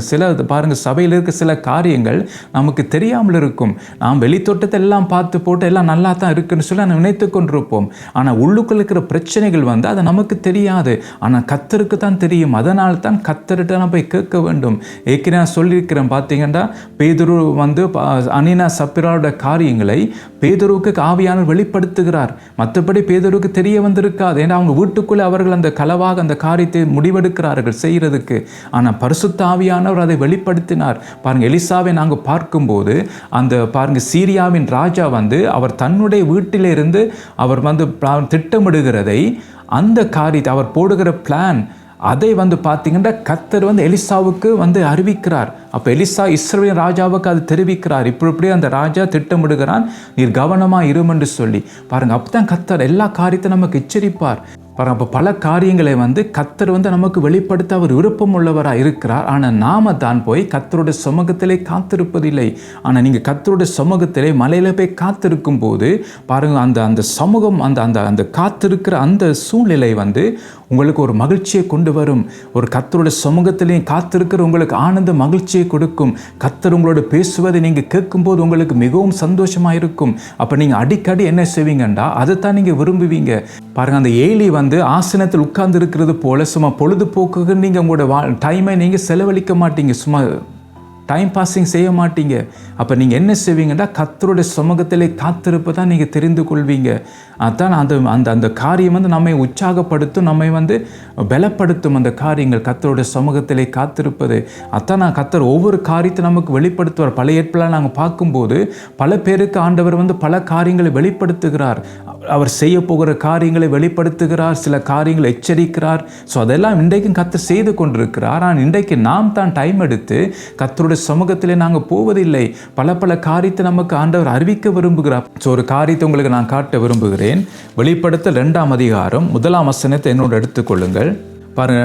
சில பாருங்க, சபையில் இருக்க சில காரியங்கள் நமக்கு தெரியாமல் இருக்கும். நாம் வெளித்தோட்டத்தை எல்லாம் பார்த்து போட்டு எல்லாம் நல்லா தான் இருக்குன்னு சொல்லி நம்ம நினைத்து கொண்டிருப்போம். ஆனால் உள்ளுக்குள்ள இருக்கிற பிரச்சனைகள் அது நமக்கு தெரியாது. ஆனால் கர்த்தருக்கு தான் தெரியும். அதனால தான் கர்த்தர்கிட்ட நான் போய் கேட்க வேண்டும். ஏற்கனவே நான் சொல்லியிருக்கிறேன். பார்த்தீங்கன்னா பேதுரு அனினா சப்பிராவோட காரியங்களை பேதுருவுக்கு ஆவியானவர் வெளிப்படுத்துகிறார். மற்றபடி பேதுருவுக்கு தெரிய வந்திருக்காது. ஏன்னா அவங்க வீட்டுக்குள்ளே அவர்கள் அந்த களவாக அந்த காரியத்தை முடிவெடுக்கிறார்கள் செய்கிறதுக்கு. ஆனால் பரிசுத்த ஆவியானவர் அதை வெளிப்படுத்தினார். பாருங்க, எலிசாவை நாங்கள் பார்க்கும்போது அந்த பாருங்க சீரியாவின் ராஜா அவர் தன்னுடைய வீட்டிலிருந்து அவர் திட்டமிடுகிறதை, அந்த காரியத்தை அவர் போடுகிற பிளான், அதை பார்த்தீங்கன்னா கர்த்தர் எலிசாவுக்கு அறிவிக்கிறார். அப்போ எலிசா இஸ்ரவேல் ராஜாவுக்கு அது தெரிவிக்கிறார். இப்படி அந்த ராஜா திட்டமிடுகிறான், நீர் கவனமாக இரும் என்று சொல்லி. பாருங்க, அப்போ தான் கர்த்தர் எல்லா காரியத்தையும் நமக்கு எச்சரிப்பார். அப்போ பல காரியங்களை வந்து கர்த்தர் வந்து நமக்கு வெளிப்படுத்த அவர் விருப்பம் உள்ளவராக இருக்கிறார். ஆனால் நாம தான் போய் கர்த்தருடைய சமூகத்திலே காத்திருப்பதில்லை. ஆனால் நீங்கள் கர்த்தருடைய சமூகத்திலே மலையில போய் காத்திருக்கும் போது பாருங்கள், அந்த சமூகம் அந்த காத்திருக்கிற அந்த சூழ்நிலை வந்து உங்களுக்கு ஒரு மகிழ்ச்சியை கொண்டு வரும். ஒரு கர்த்தருடைய சமூகத்திலேயும் காத்திருக்கிற உங்களுக்கு ஆனந்த மகிழ்ச்சியை கொடுக்கும். கர்த்தர் உங்களோட பேசுவதை நீங்கள் கேட்கும்போது உங்களுக்கு மிகவும் சந்தோஷமாக இருக்கும். அப்போ நீங்கள் அடிக்கடி என்ன செய்வீங்கண்டா அதைத்தான் நீங்கள் விரும்புவீங்க. பாருங்கள், அந்த ஏலி வந்து ஆசனத்தில் உட்கார்ந்து இருக்கிறது போல சும்மா பொழுதுபோக்குக்கு நீங்கள் உங்களோட டைமை நீங்கள் செலவழிக்க மாட்டீங்க, சும்மா டைம் பாஸிங் செய்ய மாட்டீங்க. அப்போ நீங்கள் என்ன செய்வீங்கன்னா கர்த்தருடைய சமூகத்திலே காத்திருப்பை தான் நீங்கள் தெரிந்து கொள்வீங்க. அதான் அந்த காரியம் வந்து நம்மை உற்சாகப்படுத்தும், நம்மை வந்து பலப்படுத்தும். அந்த காரியங்கள் கர்த்தருடைய சமூகத்திலே காத்திருப்பது அதான் கர்த்தர் ஒவ்வொரு காரியத்தை நமக்கு வெளிப்படுத்துவார். பழைய ஏற்பாட்டில் நாங்கள் பார்க்கும்போது பல பேருக்கு ஆண்டவர் வந்து பல காரியங்களை வெளிப்படுத்துகிறார். அவர் செய்ய போகிற காரியங்களை வெளிப்படுத்துகிறார், சில காரியங்களை எச்சரிக்கிறார். ஸோ அதெல்லாம் இன்றைக்கும் கர்த்தர் செய்து கொண்டிருக்கிறார். ஆனால் இன்றைக்கு நாம் தான் டைம் எடுத்து கர்த்தருடைய சமூகத்திலே நாங்கள் போவதில்லை. பல காரியத்தை நமக்கு ஆண்டவர் அறிவிக்க விரும்புகிறார். ஸோ ஒரு காரியத்தை உங்களுக்கு நான் காட்ட விரும்புகிறேன். வெளிப்படுத்தல் 2ஆம் அதிகாரம் 1ஆம் வசனத்தை என்னோடு எடுத்துக்கொள்ளுங்கள். பாருங்க,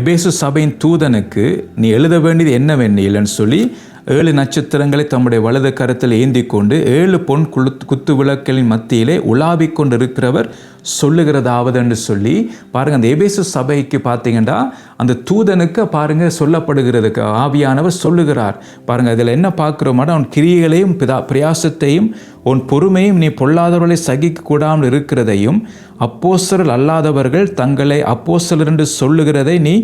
எபேசு சபையின் தூதனுக்கு நீ எழுத வேண்டியது என்னவென்னில்லைன்னு சொல்லி 7 நட்சத்திரங்களை தம்முடைய வலது கரத்தில் ஏந்தி கொண்டு 7 பொன் குத்து விளக்குகளின் மத்தியிலே உலாவிக் கொண்டு இருக்கிறவர் சொல்லுகிறதாவது என்று சொல்லி பாருங்கள், அந்த எபேசு சபைக்கு பார்த்தீங்கன்னா அந்த தூதனுக்கு பாருங்கள் சொல்லப்படுகிறதுக்கு ஆவியானவர் சொல்லுகிறார். பாருங்கள், அதில் என்ன பார்க்குறோம்னா அவன் கிரியைகளையும் பிரயாசத்தையும் உன் பொறுமையும் நீ பொல்லாதவர்களை சகிக்க கூடாமல் இருக்கிறதையும் அப்போஸ்தலர் அல்லாதவர்கள் தங்களை அப்போஸ்தலர் என்று சொல்லுகிறதை நீ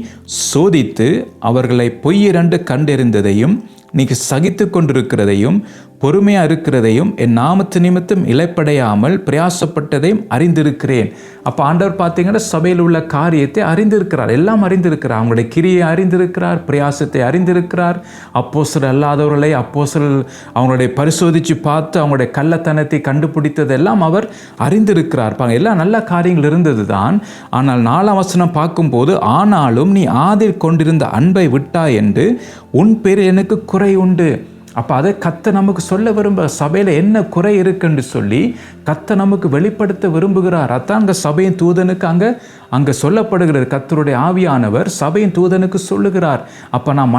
சோதித்து அவர்களை பொய்யிரண்டு கண்டறிந்ததையும் நீ சகித்து கொண்டிருக்கிறதையும் பொறுமையாக இருக்கிறதையும் என் நாமத்து நிமித்தம் இலைப்படையாமல் பிரயாசப்பட்டதையும் அறிந்திருக்கிறேன். அப்போ ஆண்டவர் பார்த்தீங்கன்னா சபையில் உள்ள காரியத்தை அறிந்திருக்கிறார், எல்லாம் அறிந்திருக்கிறார். அவங்களுடைய கிரியை அறிந்திருக்கிறார், பிரயாசத்தை அறிந்திருக்கிறார். அப்போஸ்தலர் அல்லாதவர்களை அப்போஸ்தலர் அவங்களுடைய பரிசோதித்து பார்த்து அவங்களுடைய கள்ளத்தனத்தை கண்டுபிடித்ததெல்லாம் அவர் அறிந்திருக்கிறார். எல்லாம் நல்ல காரியங்கள் இருந்தது தான். ஆனால் 4ஆம் வசனம் பார்க்கும்போது, ஆனாலும் நீ ஆதில் கொண்டிருந்த அன்பை விட்டாய் என்று உன் பேரில் எனக்கு குறை உண்டு. அப்போ அதை கர்த்தர் நமக்கு சொல்ல விரும்ப, சபையில் என்ன குறை இருக்குன்னு சொல்லி கர்த்தர் நமக்கு வெளிப்படுத்த விரும்புகிறார். அதான் அங்கே சபையின் தூதனுக்கு அங்கே சொல்லப்படுகிறது. கர்த்தருடைய ஆவியானவர் சபையின் தூதனுக்கு சொல்லுகிறார். அப்போ நான்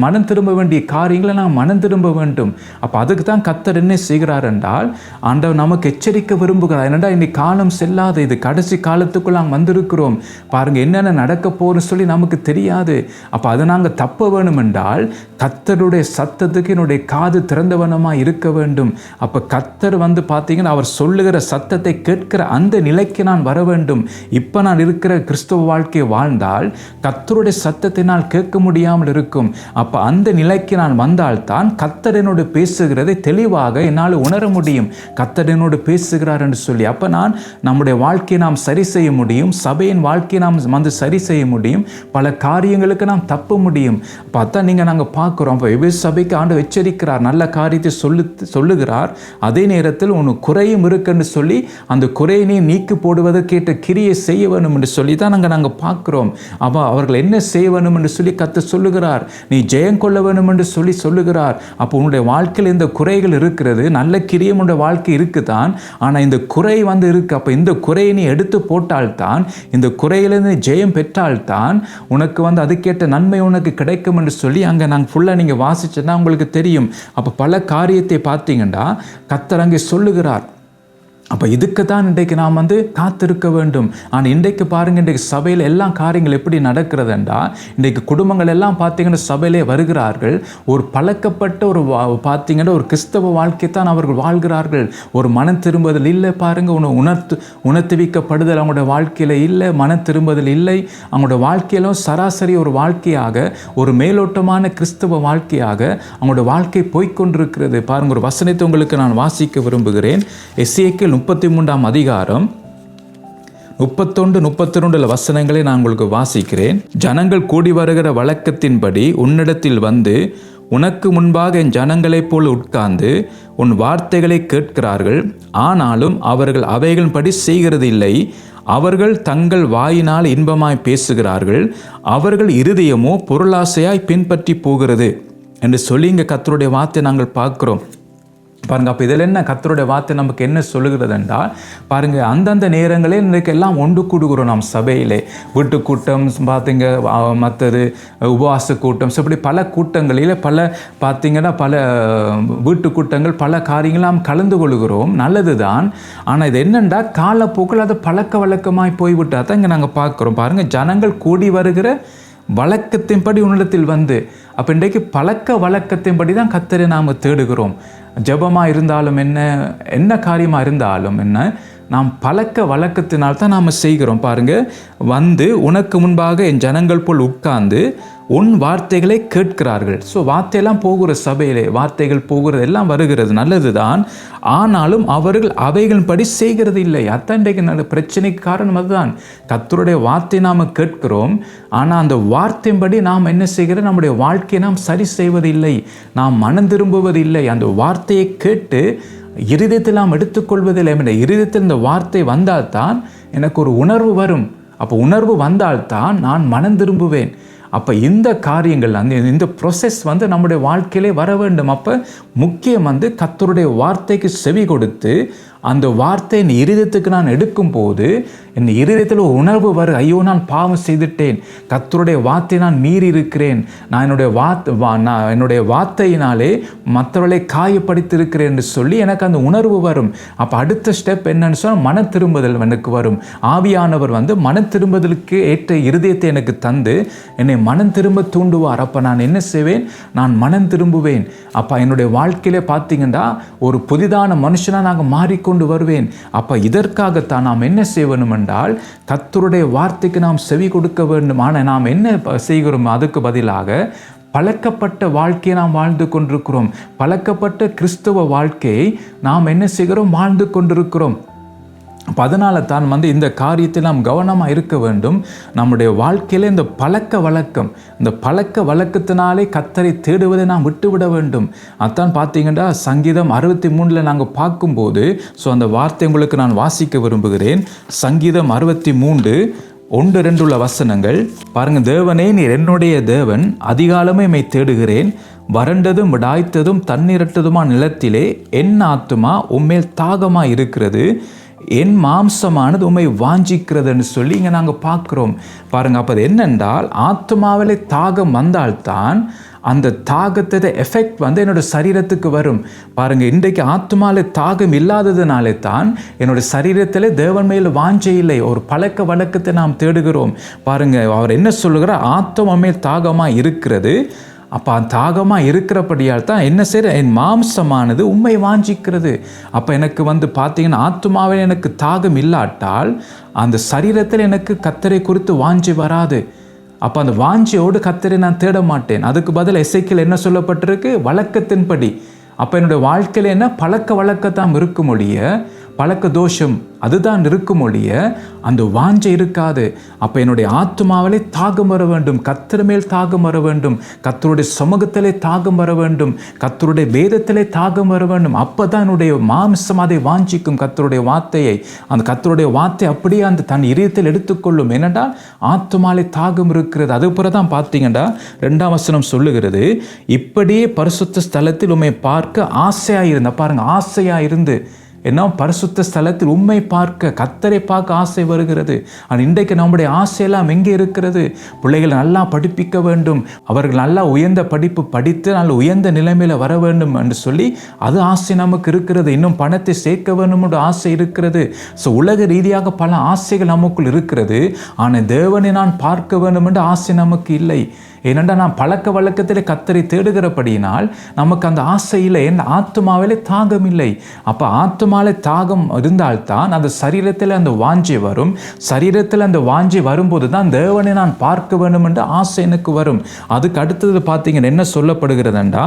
மனம் திரும்ப வேண்டிய காரியங்களை நான் மனம் திரும்ப வேண்டும். அப்போ அதுக்கு தான் கர்த்தர் என்ன செய்கிறார் என்றால் ஆண்டவர் நமக்கு எச்சரிக்க விரும்புகிறார். என்னடா இன்னைக்கு காலம் செல்லாத, இது கடைசி காலத்துக்குள் நாங்கள் வந்திருக்கிறோம், பாருங்கள் என்னென்ன நடக்க போகிறோன்னு சொல்லி நமக்கு தெரியாது. அப்போ அதை நாங்கள் தப்ப வேணும் என்றால் கர்த்தருடைய சத்தத்துக்கு என்னுடைய காது திறந்தவனமாக இருக்க வேண்டும். அப்போ கர்த்தர் வந்து பார்த்தீங்கன்னா அவர் சொல்லுகிற சத்தத்தை கேட்கிற அந்த நிலைக்கு நான் வர வேண்டும். இப்போ நான் இருக்கிற கிறிஸ்தவ வாழ்க்கையை வாழ்ந்தால் கர்த்தருடைய சத்தத்தை நான் கேட்க முடியாமல் இருக்கும். அப்போ அந்த நிலைக்கு நான் வந்தால்தான் கர்த்தர் என்னோடு பேசுகிறதை தெளிவாக என்னால் உணர முடியும். கர்த்தர் என்னோடு பேசுகிறார் என்று சொல்லி அப்போ நம்முடைய வாழ்க்கையை நாம் சரி செய்ய முடியும். சபையின் வாழ்க்கையை நாம் வந்து சரி செய்ய முடியும். பல காரியங்களுக்கு நாம் தப்ப முடியும். அப்போ அதான் நாங்கள் பார்க்குறோம். அப்போ எபேசு சபைக்கு ஆண்டவர் எச்சரிக்கிறார், நல்ல காரியத்தை சொல்லுகிறார். அதே நேரத்தில் உனக்கு குறையும் இருக்குன்னு சொல்லி அந்த குறையை நீ நீக்கி போடுவதற்கேற்ற கிரியை செய்ய வேணும் என்று சொல்லி தான் நாங்கள் பார்க்குறோம். அப்போ அவர்கள் என்ன செய்ய வேணும் என்று சொல்லி கர்த்தர் சொல்லுகிறார். நீ ஜெயம் கொள்ள வேணும் என்று சொல்லி சொல்லுகிறார். அப்போ உன்னுடைய வாழ்க்கையில் இந்த குறைகள் இருக்கிறது, நல்ல கிரியம் உன்னுடைய வாழ்க்கை இருக்குதான். ஆனால் இந்த குறை வந்து இருக்கு. அப்போ இந்த குறையை நீ எடுத்து போட்டால்தான், இந்த குறையிலிருந்து ஜெயம் பெற்றால்தான் உனக்கு வந்து அதுக்கேற்ற நன்மை உனக்கு கிடைக்கும் என்று சொல்லி அங்கே நாங்கள் ஃபுல்லாக நீங்கள் வாசிச்சேன்னா உங்களுக்கு தெரியும். அப்போ பல காரியத்தை பார்த்தீங்கன்னா கர்த்தர் அங்கே சொல்லுகிறார். அப்போ இதுக்கு தான் இன்றைக்கு நாம் வந்து காத்திருக்க வேண்டும். ஆனால் இன்றைக்கு பாருங்கள், இன்றைக்கு சபையில் எல்லாம் காரியங்கள் எப்படி நடக்கிறதுண்டா, இன்றைக்கு குடும்பங்கள் எல்லாம் பார்த்தீங்கன்னா சபையிலே வருகிறார்கள். ஒரு பழக்கப்பட்ட பார்த்தீங்கன்னா ஒரு கிறிஸ்தவ வாழ்க்கை தான் அவர்கள் வாழ்கிறார்கள். ஒரு மனம் திரும்புதல் இல்லை. பாருங்கள், உணர்த்துவிக்கப்படுதல் அவங்களோட வாழ்க்கையில் இல்லை, மனம் திரும்புதல் இல்லை. அவங்களோட வாழ்க்கையிலும் சராசரி ஒரு வாழ்க்கையாக, ஒரு மேலோட்டமான கிறிஸ்தவ வாழ்க்கையாக அவங்களோட வாழ்க்கை போய்கொண்டிருக்கிறது. பாருங்கள், ஒரு வசனத்தை உங்களுக்கு நான் வாசிக்க விரும்புகிறேன். எசேக்கியேல் 33ஆம் அதிகாரம் 31-32 வசனங்களை நான் உங்களுக்கு வாசிக்கிறேன். ஜனங்கள் கூடி வருகிற வழக்கத்தின்படி உன்னிடத்தில் வந்து உனக்கு முன்பாக என் ஜனங்களைப் போல உட்கார்ந்து உன் வார்த்தைகளை கேட்கிறார்கள். ஆனாலும் அவர்கள் அவைகளின்படி செய்கிறது இல்லை. அவர்கள் தங்கள் வாயினால் இன்பமாய் பேசுகிறார்கள், அவர்கள் இருதயமோ பொருளாசையாய் பின்பற்றி போகிறது என்று சொல்லி இங்கே கர்த்தருடைய வார்த்தை நாங்கள் பார்க்கிறோம். பாருங்கள். அப்போ இதில் என்ன கர்த்தருடைய வார்த்தை நமக்கு என்ன சொல்லுகிறது என்றால், பாருங்கள், அந்தந்த நேரங்களே இன்றைக்கு எல்லாம் ஒன்று கூடுகிறோம். நாம் சபையிலே வீட்டு கூட்டம் பார்த்தீங்க, மற்றது உபவாச கூட்டம், இப்படி பல கூட்டங்களில் பார்த்தீங்கன்னா பல வீட்டு கூட்டங்கள், பல காரியங்கள் நாம் கலந்து கொள்கிறோம். நல்லது தான். ஆனால் இது என்னென்னா காலப்போக்கில் அது பழக்க வழக்கமாய் போய்விட்டு அதான் இங்கே நாங்கள் பார்க்குறோம். பாருங்கள், ஜனங்கள் கூடி வருகிற வழக்கத்தின்படி உன்னிடத்தில் வந்து, அப்போ இன்றைக்கு பழக்க வழக்கத்தின்படி தான் கர்த்தரை நாம் தேடுகிறோம். ஜெபமாக இருந்தாலும் என்ன காரியமாக இருந்தாலும் என்ன, நாம் பழக்க வழக்கத்தினால் தான் நாம் செய்கிறோம். பாருங்கள், வந்து உனக்கு முன்பாக என் ஜனங்கள் போல் உட்கார்ந்து உன் வார்த்தைகளை கேட்கிறார்கள். ஸோ வார்த்தையெல்லாம் போகிற சபையிலே வார்த்தைகள் போகிறது எல்லாம் வருகிறது, நல்லது தான். ஆனாலும் அவர்கள் அவைகளின்படி செய்கிறது இல்லை. அதான் இன்றைக்கு பிரச்சனைக்கு காரணம் அதுதான். கர்த்தருடைய வார்த்தை நாம் கேட்கிறோம், ஆனால் அந்த வார்த்தையின்படி நாம் என்ன செய்கிறோம், நம்முடைய வாழ்க்கையை நாம் சரி செய்வதில்லை, நாம் மனம் திரும்புவதில்லை. அந்த வார்த்தையை கேட்டு இருதயத்தில் நாம் எடுத்துக்கொள்வதில்லை. இருதயத்தில் இந்த வார்த்தை வந்தால்தான் எனக்கு ஒரு உணர்வு வரும். அப்போ உணர்வு வந்தால்தான் நான் மனம் திரும்புவேன். அப்போ இந்த காரியங்கள் இந்த ப்ரொசஸ் நம்முடைய வாழ்க்கையிலே வர வேண்டும். அப்போ முக்கியம் கர்த்தருடைய வார்த்தைக்கு செவி கொடுத்து அந்த வார்த்தை என் இருதயத்துக்கு நான் எடுக்கும் போது என் இருதயத்தில் ஒரு உணர்வு வரும், ஐயோ நான் பாவம் செய்துட்டேன், கர்த்தருடைய வார்த்தை நான் மீறி இருக்கிறேன், நான் என்னுடைய வார்த்தையினாலே மற்றவர்களை காயப்படுத்தியிருக்கிறேன் என்று சொல்லி எனக்கு அந்த உணர்வு வரும். அப்போ அடுத்த ஸ்டெப் என்னன்னு சொன்னால் மன திரும்புதல் எனக்கு வரும். ஆவியானவர் மன திரும்புதலுக்கு ஏற்ற இருதயத்தை எனக்கு தந்து என்னை மனம் திரும்ப தூண்டுவார். அப்போ நான் என்ன செய்வேன், நான் மனம் திரும்புவேன். அப்போ என்னுடைய வாழ்க்கையிலே பார்த்தீங்கன்னா ஒரு புதிதான மனுஷனாக நாங்கள் மாறிக்கொண்டு வருவேன். அப்போ இதற்காகத்தான் நாம் என்ன செய்யணும் என்றால் கர்த்தருடைய வார்த்தைக்கு நாம் செவி கொடுக்க வேண்டும். ஆனால் நாம் என்ன செய்கிறோம், அதுக்கு பதிலாக பழக்கப்பட்ட வாழ்க்கையை நாம் வாழ்ந்து கொண்டிருக்கிறோம். பழக்கப்பட்ட கிறிஸ்தவ வாழ்க்கையை நாம் என்ன செய்கிறோம், வாழ்ந்து கொண்டிருக்கிறோம். அதனால தான் இந்த காரியத்தில் நாம் கவனமாக இருக்க வேண்டும். நம்முடைய வாழ்க்கையில் இந்த பழக்க வழக்கத்தினாலே கர்த்தரை தேடுவதை நாம் விட்டுவிட வேண்டும். அதான் பார்த்தீங்கன்னா சங்கீதம் 63 நாங்கள் பார்க்கும்போது, அந்த வார்த்தை உங்களுக்கு நான் வாசிக்க விரும்புகிறேன். சங்கீதம் 63 1-2 உள்ள வசனங்கள் பாருங்கள். தேவனே, நீர் என்னுடைய தேவன், அதிகாலமே மை தேடுகிறேன், வறண்டதும் விடாய்த்ததும் தண்ணீரட்டதுமான நிலத்திலே என் ஆத்துமா உம்மேல் தாகமாக இருக்கிறது, என் மாம்சமானது உம்மை வாஞ்சிக்கிறதுன்னு சொல்லி இங்கே நாங்கள் பார்க்குறோம். பாருங்கள், அப்போ அது என்னென்றால் ஆத்மாவிலே தாகம் வந்தால்தான் அந்த தாகத்தை எஃபெக்ட் என்னோட சரீரத்துக்கு வரும். பாருங்கள், இன்றைக்கு ஆத்மாவிலே தாகம் இல்லாததுனாலே தான் என்னோட சரீரத்தில் தேவன் மேல் வாஞ்சை இல்லை. ஒரு பழக்க வழக்கத்தை நாம் தேடுகிறோம். பாருங்கள், அவர் என்ன சொல்லுகிறார், ஆத்மா மேல் தாகமாக இருக்கிறது. அப்போ தாகமாக இருக்கிறபடியால் தான் என்ன செய்கிற, என் மாம்சமானது உம்மை வாஞ்சிக்கிறது. அப்போ எனக்கு பார்த்தீங்கன்னா ஆத்மாவில் எனக்கு தாகம் இல்லாட்டால் அந்த சரீரத்தில் எனக்கு கர்த்தரை குறித்து வாஞ்சி வராது. அப்போ அந்த வாஞ்சியோடு கர்த்தரை நான் தேட மாட்டேன். அதுக்கு பதில் எசேக்கியேல் என்ன சொல்லப்பட்டிருக்கு, வழக்கத்தின்படி. அப்போ என்னுடைய வாழ்க்கையில் என்ன பழக்க வழக்கத்தான் இருக்கும் ஒழிய, பழக்க தோஷம் அதுதான் இருக்கும் ஒழிய அந்த வாஞ்சை இருக்காது. அப்போ என்னுடைய ஆத்துமாவிலே தாகம் வர வேண்டும், கர்த்தர் மேல் தாகம் வர வேண்டும், கர்த்தருடைய சமூகத்திலே தாகம் வர வேண்டும், கர்த்தருடைய வேதத்திலே தாகம் வர வேண்டும். அப்போ தான் என்னுடைய மாம்சம் அதை வாஞ்சிக்கும், கர்த்தருடைய வார்த்தையை. அந்த கர்த்தருடைய வார்த்தை அப்படியே அந்த தன் இதயத்தில் எடுத்துக்கொள்ளும். ஏனென்றால் ஆத்துமாவிலே தாகம் இருக்கிறது. அதுபோல தான் பார்த்தீங்கன்னா 2ஆம் வசனம் சொல்லுகிறது, இப்படியே பரிசுத்த ஸ்தலத்தில் உம்மை பார்க்க ஆசையாக இருந்த, பாருங்கள், ஆசையாக இருந்து என்ன பரிசுத்த ஸ்தலத்தில் உம்மை பார்க்க, கர்த்தரை பார்க்க ஆசை வருகிறது. ஆனால் இன்றைக்கு நம்முடைய ஆசையெல்லாம் எங்கே இருக்கிறது? பிள்ளைகளை நல்லா படிப்பிக்க வேண்டும், அவர்கள் நல்லா உயர்ந்த படிப்பு படித்து நல்ல உயர்ந்த நிலைமையில் வர வேண்டும் என்று சொல்லி அது ஆசை நமக்கு இருக்கிறது. இன்னும் பணத்தை சேர்க்க வேண்டும் என்று ஆசை இருக்கிறது. உலக ரீதியாக பல ஆசைகள் நமக்குள் இருக்கிறது. ஆனால் தேவனை நான் பார்க்க வேண்டும் என்று ஆசை நமக்கு இல்லை. ஏனென்றால் நாம் பழக்க வழக்கத்தில் கர்த்தரை தேடுகிறபடியினால் நமக்கு அந்த ஆசை இல்லை. என் ஆத்துமாவிலே தாகம் இல்லை. அப்போ ஆத்துமாவிலே தாகம் இருந்தால்தான் அந்த சரீரத்தில் அந்த வாஞ்சி வரும். சரீரத்தில் அந்த வாஞ்சி வரும்போது தான் தேவனை நான் பார்க்க வேண்டும் என்ற ஆசை எனக்கு வரும். அதுக்கு அடுத்தது பார்த்தீங்கன்னா என்ன சொல்லப்படுகிறதுண்டா,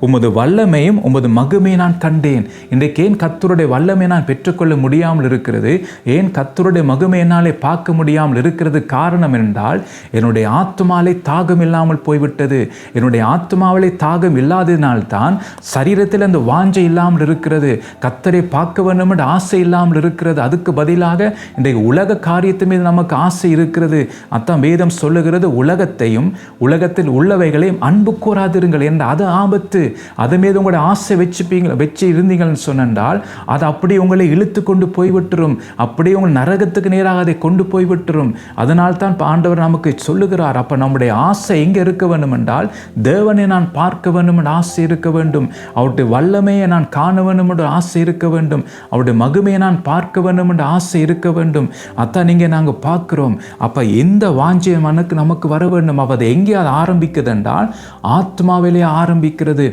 உமது வல்லமையும் உமது மகிமையை நான் கண்டேன். இன்றைக்கு ஏன் கர்த்தருடைய வல்லமை நான் பெற்றுக்கொள்ள முடியாமல் இருக்கிறது, ஏன் கர்த்தருடைய மகிமை என்னாலே பார்க்க முடியாமல் இருக்கிறது? காரணம் என்றால் என்னுடைய ஆத்துமாவிலே தாகம் இல்லாமல் இல்லாமல் போய்விட்டது. என்னுடைய ஆத்மாவிலே தாகம் இல்லாததினால்தான் சரீரத்தில் அந்த வாஞ்சை இல்லாமல் இருக்கிறது. கர்த்தரை பார்க்க வேண்டும் என்ற ஆசை இல்லாமல் இருக்கிறது. அதுக்கு பதிலாக இன்றைக்கு உலக காரியத்து மீது நமக்கு ஆசை இருக்கிறது. அதான் வேதம் சொல்லுகிறது, உலகத்தையும் உலகத்தில் உள்ளவைகளையும் அன்பு கூறாதிருங்கள் என்ற. அது ஆபத்து. அது மீது உங்களுடைய ஆசை வச்சு இருந்தீங்கன்னு சொன்னால் அது அப்படி உங்களை இழுத்து கொண்டு போய்விட்டுரும். அப்படியே உங்கள் நரகத்துக்கு நேராக அதை கொண்டு போய்விட்டுரும். அதனால் தான் ஆண்டவர் நமக்கு சொல்லுகிறார், அப்ப நம்முடைய ஆசை எங்க இருக்க வேண்டும் என்றால், தேவனை நான் பார்க்க வேண்டும் என்ற ஆசை இருக்க வேண்டும். அவருடைய வல்லமையை நான் காண வேண்டும் என்ற ஆசை இருக்க வேண்டும். அவருடைய மகிமையை நான் பார்க்க வேண்டும் என்ற ஆசை இருக்க வேண்டும். அதான் நீங்க நாங்க பார்க்கிறோம். அப்ப எந்த வாஞ்சை நமக்கு வர வேண்டும். அது எங்கே அது ஆரம்பிக்குது என்றால் ஆத்மாவிலே ஆரம்பிக்கிறது.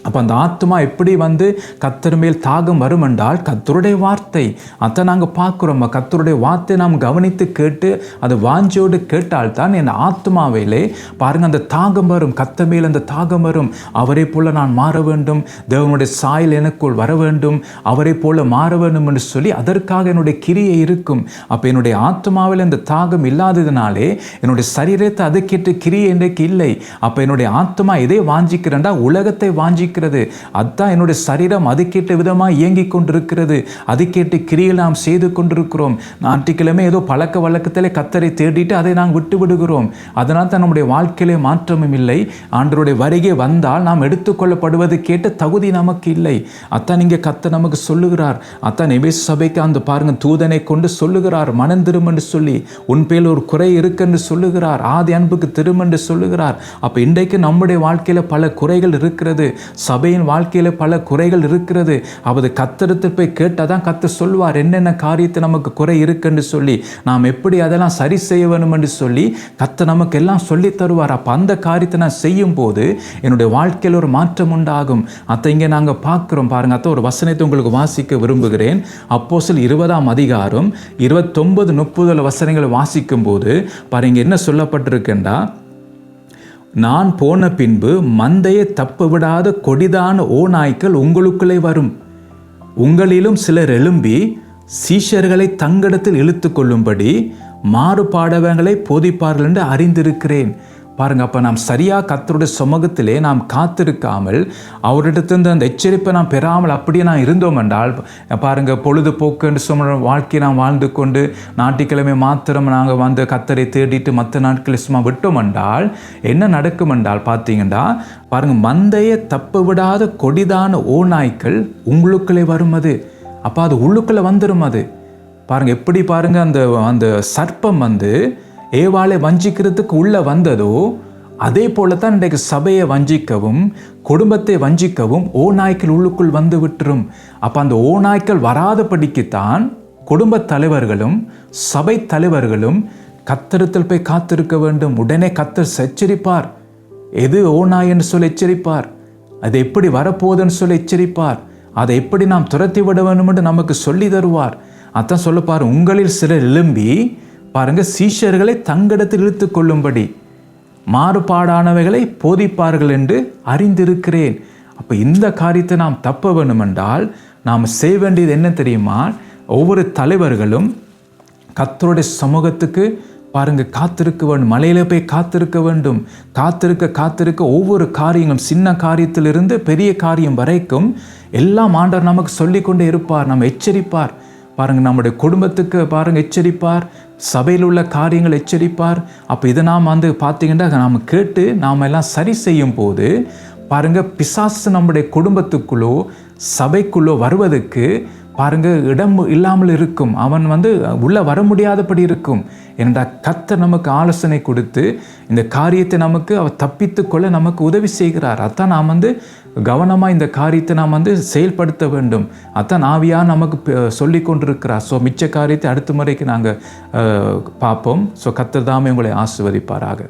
அப்போ அந்த ஆத்மா எப்படி கர்த்தர் மேல் தாகம் வரும் என்றால் கர்த்தருடைய வார்த்தை. அதை நாங்கள் பார்க்குறோம். கர்த்தருடைய வார்த்தை நாம் கவனித்து கேட்டு அது வாஞ்சோடு கேட்டால்தான் என் ஆத்மாவிலே பாருங்கள் அந்த தாகம் வரும். கர்த்தர் மேல் அந்த தாகம் வரும். அவரை போல நான் மாற வேண்டும், தேவனுடைய சாயல் எனக்குள் வர வேண்டும், அவரை போல மாற வேண்டும் என்று சொல்லி அதற்காக என்னுடைய கிரியை இருக்கும். அப்போ என்னுடைய ஆத்மாவில் அந்த தாகம் இல்லாததினாலே என்னுடைய சரீரத்தை அதை கேட்டு கிரியை இன்றைக்கு இல்லை. அப்போ என்னுடைய ஆத்மா எதை வாஞ்சிக்கிறேன்டா, உலகத்தை வாஞ்சி. அதுதான் என்னுடைய சரீரம் அது கேட்ட விதமாக இயங்கிக் கொண்டிருக்கிறது. அது கேட்டு கிரியை நாம் செய்து கொண்டிருக்கிறோம். ஞாயிற்றுக்கிழமை ஏதோ பழக்க வழக்கத்திலே கர்த்தரை தேடிட்டு அதை நாம் விட்டு விடுகிறோம். அதனால் தான் நம்முடைய வாழ்க்கையிலே மாற்றமும் இல்லை. ஆண்டவருடைய வருகை வந்தால் நாம் எடுத்துக்கொள்ளப்படுவது கேட்ட தகுதி நமக்கு இல்லை. அத்தான் இங்கே கர்த்தர் நமக்கு சொல்லுகிறார். அத்தான் எபேசு சபைக்கு அந்த பாருங்க தூதனை கொண்டு சொல்லுகிறார், மனம் திரும்ப என்று சொல்லி, உன் பேரில் ஒரு குறை இருக்குன்னு சொல்லுகிறார், ஆதி அன்புக்கு திரும்ப என்று சொல்லுகிறார். அப்ப இன்றைக்கு நம்முடைய வாழ்க்கையில பல குறைகள் இருக்கிறது. சபையின் வாழ்க்கையில பல குறைகள் இருக்கிறது. அவது கர்த்தரிடத்தில் போய் கேட்டாதான் கர்த்தர் சொல்வார் என்னென்ன காரியத்தை நமக்கு குறை இருக்குன்னு சொல்லி, நாம் எப்படி அதெல்லாம் சரி செய்ய வேண்டும் என்று சொல்லி கர்த்தர் நமக்கு எல்லாம் சொல்லி தருவார். அப்ப அந்த காரியத்தை நான் செய்யும் போது என்னுடைய வாழ்க்கையில் ஒரு மாற்றம் உண்டாகும். அதை இங்கே நாங்கள் பார்க்கிறோம். பாருங்க, அத்த ஒரு வசனத்தை உங்களுக்கு வாசிக்க விரும்புகிறேன். அப்போஸ்தலர் 20ஆம் அதிகாரம் 29-30 வசனங்களை வாசிக்கும் போது பாருங்க என்ன சொல்லப்பட்டிருக்கின்றா, நான் போன பின்பு மந்தையை தப்ப விடாத கொடிதான ஓநாய்க்கள் உங்களுக்குள்ளே வரும். உங்களிலும் சிலர் எழும்பி சீஷர்களை தங்களிடத்தில் இழுத்து கொள்ளும்படி மாறுபாடவங்களை போதிப்பார்கள் என்று அறிந்திருக்கிறேன். பாருங்க, அப்போ நாம் சரியாக கர்த்தருடைய சமூகத்திலே நாம் காத்திருக்காமல் அவரிடத்திலிருந்து அந்த எச்சரிப்பை நாம் பெறாமல் அப்படியே நான் இருந்தோம் என்றால் பாருங்க, பொழுதுபோக்கு என்று சொல்ற வாழ்க்கையை நாம் வாழ்ந்து கொண்டு ஞாயிற்றுக்கிழமை மாத்திரம் நாங்கள் கர்த்தரை தேடிட்டு மற்ற நாட்களில் சும்மா விட்டோம் என்றால் என்ன நடக்கும் என்றால் பார்த்தீங்கன்னா பாருங்க, மந்தையை தப்ப விடாத கொடிதான ஓநாய்க்கள் உங்களுக்குள்ளே வரும். அது அப்போ அது உள்ளுக்குள்ளே வந்துடும். அது பாருங்க எப்படி பாருங்க, அந்த சர்ப்பம் ஏவாளை வஞ்சிக்கிறதுக்கு உள்ள வந்ததோ அதே போலத்தான் இன்றைக்கு சபையை வஞ்சிக்கவும் குடும்பத்தை வஞ்சிக்கவும் ஓநாய்க்கள் உள்ளுக்குள் வந்து விட்டுரும். அப்போ அந்த ஓநாய்க்கள் வராதபடிக்குத்தான் குடும்ப தலைவர்களும் சபை தலைவர்களும் கர்த்தரிடத்தில் போய் காத்திருக்க வேண்டும். உடனே கர்த்தர் எச்சரிப்பார். எது ஓநாய் என்று சொல்லி எச்சரிப்பார். அது எப்படி வரப்போகுதுன்னு சொல்லி எச்சரிப்பார். அதை எப்படி நாம் துரத்தி விட வேண்டும் என்று நமக்கு சொல்லி தருவார். அதான் சொல்லப்பார், உங்களில் சிலர் எழும்பி பாருங்க சீஷர்களை தங்களிடத்தில் இழுத்து கொள்ளும்படி மாறுபாடானவைகளை போதிப்பார்கள் என்று அறிந்திருக்கிறேன். அப்போ இந்த காரியத்தை நாம் தப்ப வேண்டும் என்றால் நாம் செய்ய வேண்டியது என்ன தெரியுமா, ஒவ்வொரு தலைவர்களும் கர்த்தருடைய சமூகத்துக்கு பாருங்க காத்திருக்க வேண்டும். மலையில போய் காத்திருக்க வேண்டும். காத்திருக்க ஒவ்வொரு காரியங்களும் சின்ன காரியத்திலிருந்து பெரிய காரியம் வரைக்கும் எல்லாம் ஆண்டவர் நமக்கு சொல்லிக்கொண்டே இருப்பார். நம்ம எச்சரிப்பார். பாருங்க, நம்முடைய குடும்பத்துக்கு பாருங்க எச்சரிப்பார், சபையில் உள்ள காரியங்கள் எச்சரிப்பார். அப்போ இதை நாம் பார்த்தீங்கன்னா நாம் கேட்டு நாம் எல்லாம் சரி செய்யும் போது பாருங்க, பிசாசு நம்முடைய குடும்பத்துக்குள்ளோ சபைக்குள்ளோ வருவதற்கு பாருங்க இடம் இல்லாமல் இருக்கும். அவன் உள்ள வர முடியாதபடி இருக்கும். ஏனென்றால் கர்த்தர் நமக்கு ஆலோசனை கொடுத்து இந்த காரியத்தை நமக்கு அவர் தப்பித்து கொள்ள நமக்கு உதவி செய்கிறார். அதான் நாம் கவனமாக இந்த காரியத்தை நாம் செயல்படுத்த வேண்டும். அதான் ஆவியாக நமக்கு சொல்லி கொண்டிருக்கிறார். ஸோ மிச்ச காரியத்தை அடுத்த முறைக்கு நாங்கள் பார்ப்போம். ஸோ கர்த்தர் தாமே உங்களை ஆசீர்வதிப்பாராக.